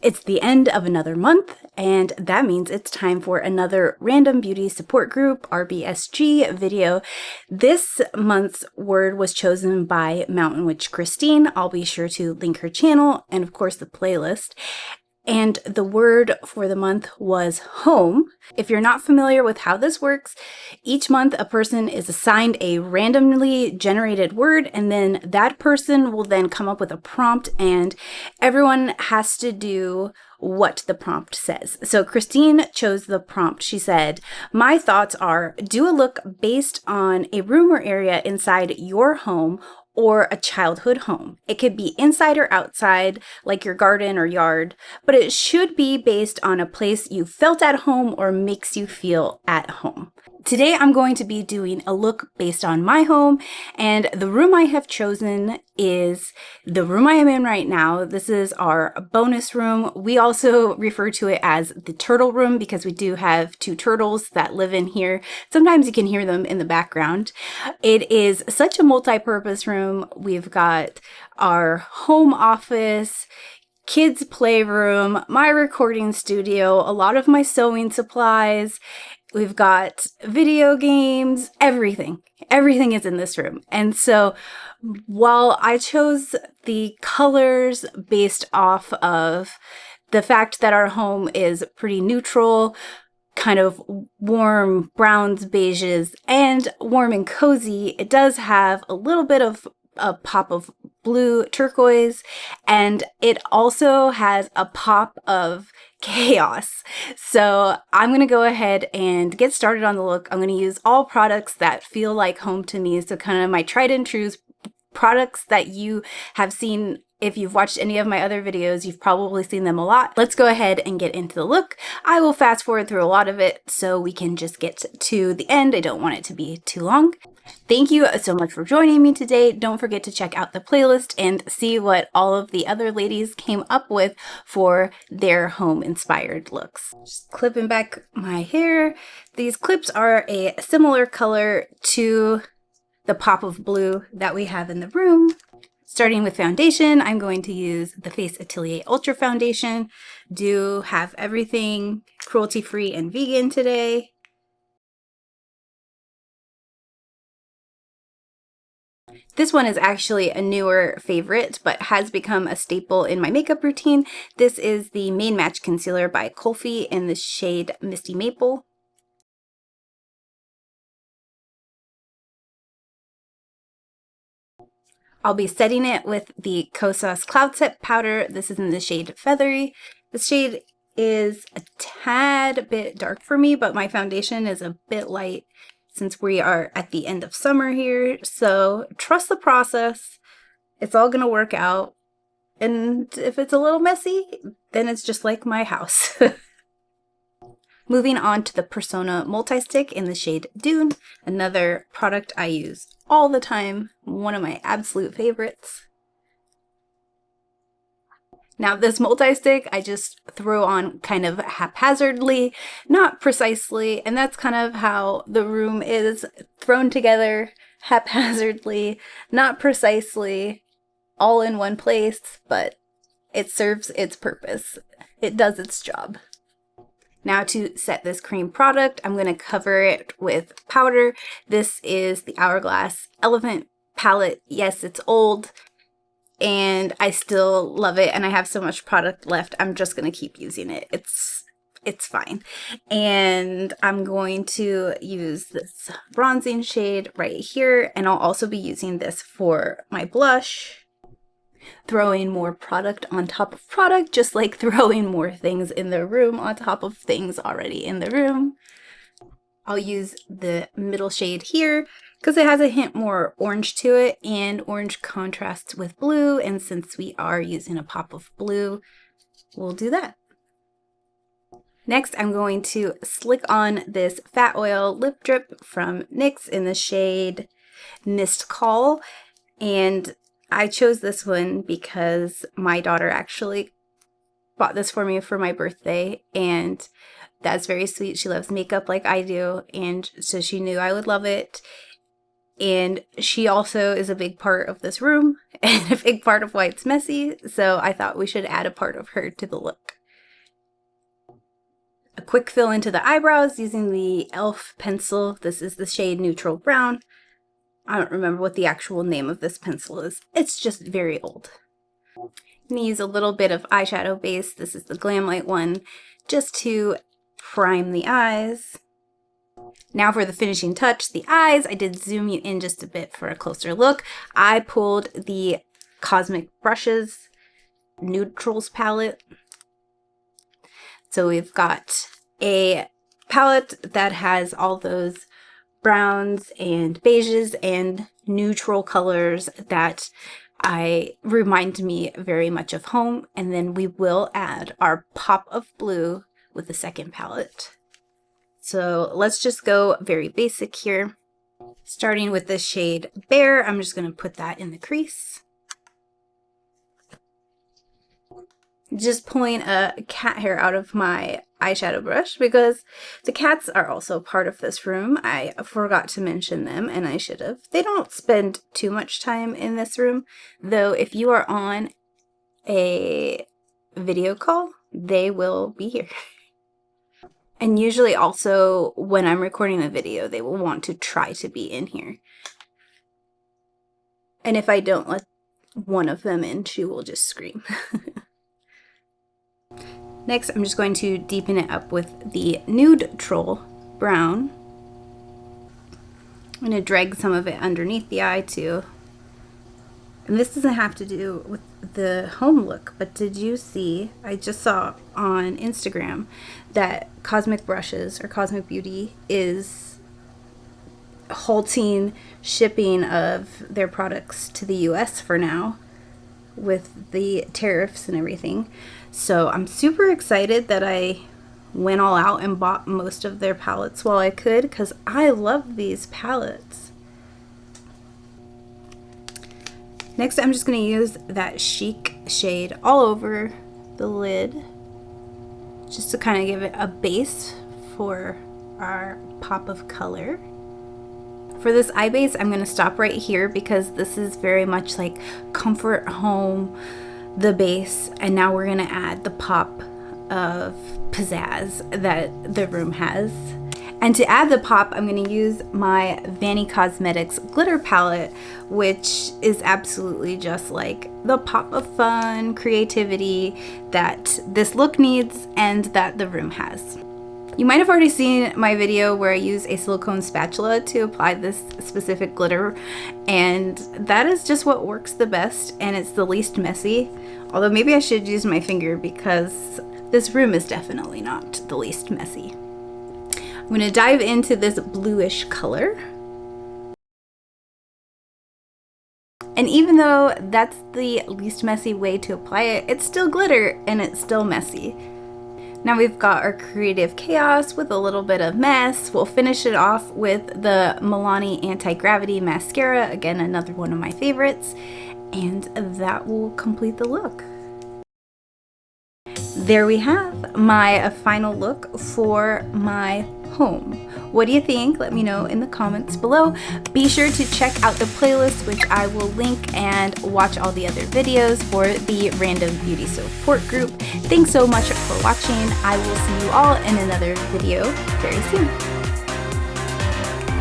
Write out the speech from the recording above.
It's the end of another month, and that means it's time for another Random Beauty Support Group, RBSG, video. This month's word was chosen by Mountain Witch Christine. I'll be sure to link her channel and, of course, the playlist. And the word for the month was home. If you're not familiar with how this works, each month a person is assigned a randomly generated word, and then that person will then come up with a prompt, and everyone has to do what the prompt says. So Christine chose the prompt. She said, "My thoughts are, do a look based on a room or area inside your home or a childhood home. It could be inside or outside, like your garden or yard, but it should be based on a place you felt at home or makes you feel at home." Today, I'm going to be doing a look based on my home, and the room I have chosen is the room I am in right now. This is our bonus room. We also refer to it as the turtle room because we do have two turtles that live in here. Sometimes you can hear them in the background. It is such a multi-purpose room. We've got our home office, kids' playroom, my recording studio, a lot of my sewing supplies. We've got video games, everything. Everything is in this room. And so while I chose the colors based off of the fact that our home is pretty neutral, kind of warm browns, beiges, and warm and cozy, it does have a little bit of a pop of blue turquoise, and it also has a pop of chaos. So I'm going to go ahead and get started on the look. I'm going to use all products that feel like home to me. So kind of my tried and true products that you have seen. If you've watched any of my other videos, you've probably seen them a lot. Let's go ahead and get into the look. I will fast forward through a lot of it so we can just get to the end. I don't want it to be too long. Thank you so much for joining me today. Don't forget to check out the playlist and see what all of the other ladies came up with for their home-inspired looks. Just clipping back my hair. These clips are a similar color to the pop of blue that we have in the room. Starting with foundation, I'm going to use the Face Atelier Ultra Foundation. Do have everything cruelty-free and vegan today. This one is actually a newer favorite, but has become a staple in my makeup routine. This is the Main Match Concealer by Colfi in the shade Misty Maple. I'll be setting it with the Kosas Cloud Set Powder. This is in the shade Feathery. The shade is a tad bit dark for me, but my foundation is a bit light since we are at the end of summer here. So trust the process. It's all gonna work out. And if it's a little messy, then it's just like my house. Moving on to the Persona Multi-Stick in the shade Dune, another product I use all the time, one of my absolute favorites. Now this multi-stick I just throw on kind of haphazardly, not precisely, and that's kind of how the room is thrown together, haphazardly, not precisely, all in one place, but it serves its purpose. It does its job. Now to set this cream product, I'm going to cover it with powder. This is the Hourglass Elephant palette. Yes, it's old, and I still love it, and I have so much product left. I'm just going to keep using it. It's fine. And I'm going to use this bronzing shade right here, and I'll also be using this for my blush. Throwing more product on top of product, just like throwing more things in the room on top of things already in the room. I'll use the middle shade here because it has a hint more orange to it, and orange contrasts with blue, and since we are using a pop of blue, we'll do that. Next, I'm going to slick on this Fat Oil Lip Drip from NYX in the shade Mist Call, and I chose this one because my daughter actually bought this for me for my birthday, and that's very sweet. She loves makeup like I do, and so she knew I would love it. And she also is a big part of this room and a big part of why it's messy. So I thought we should add a part of her to the look. A quick fill into the eyebrows using the e.l.f. pencil. This is the shade Neutral Brown. I don't remember what the actual name of this pencil is. It's just very old. I'm going to use a little bit of eyeshadow base. This is the Glamlight one, just to prime the eyes. Now for the finishing touch, the eyes. I did zoom you in just a bit for a closer look. I pulled the Cosmic Brushes Neutrals palette. So we've got a palette that has all those browns and beiges and neutral colors that remind me very much of home. And then we will add our pop of blue with the second palette. So let's just go very basic here. Starting with the shade Bear, I'm just going to put that in the crease. Just pulling a cat hair out of my eyeshadow brush because the cats are also part of this room. I forgot to mention them, and I should have. They don't spend too much time in this room, though if you are on a video call, they will be here. And usually also when I'm recording a video, they will want to try to be in here. And if I don't let one of them in, she will just scream. Next, I'm just going to deepen it up with the Neutral Brown. I'm going to drag some of it underneath the eye too. And this doesn't have to do with the home look, but did you see, I just saw on Instagram that Cosmic Brushes or Cosmic Beauty is halting shipping of their products to the US for now with the tariffs and everything. So I'm super excited that I went all out and bought most of their palettes while I could, because I love these palettes. Next, I'm just going to use that Chic shade all over the lid, just to kind of give it a base for our pop of color. For this eye base, I'm going to stop right here because this is very much like comfort home, the base, and now we're going to add the pop of pizzazz that the room has. And to add the pop, I'm going to use my Vanny Cosmetics glitter palette, which is absolutely just like the pop of fun, creativity that this look needs and that the room has. You might have already seen my video where I use a silicone spatula to apply this specific glitter, and that is just what works the best, and it's the least messy. Although maybe I should use my finger because this room is definitely not the least messy. I'm going to dive into this bluish color. And even though that's the least messy way to apply it, it's still glitter and it's still messy. Now we've got our creative chaos with a little bit of mess. We'll finish it off with the Milani Anti-Gravity Mascara, again another one of my favorites, and that will complete the look. There we have my final look for my home. What do you think? Let me know in the comments below. Be sure to check out the playlist, which I will link, and watch all the other videos for the Random Beauty Support Group. Thanks so much for watching. I will see you all in another video very soon.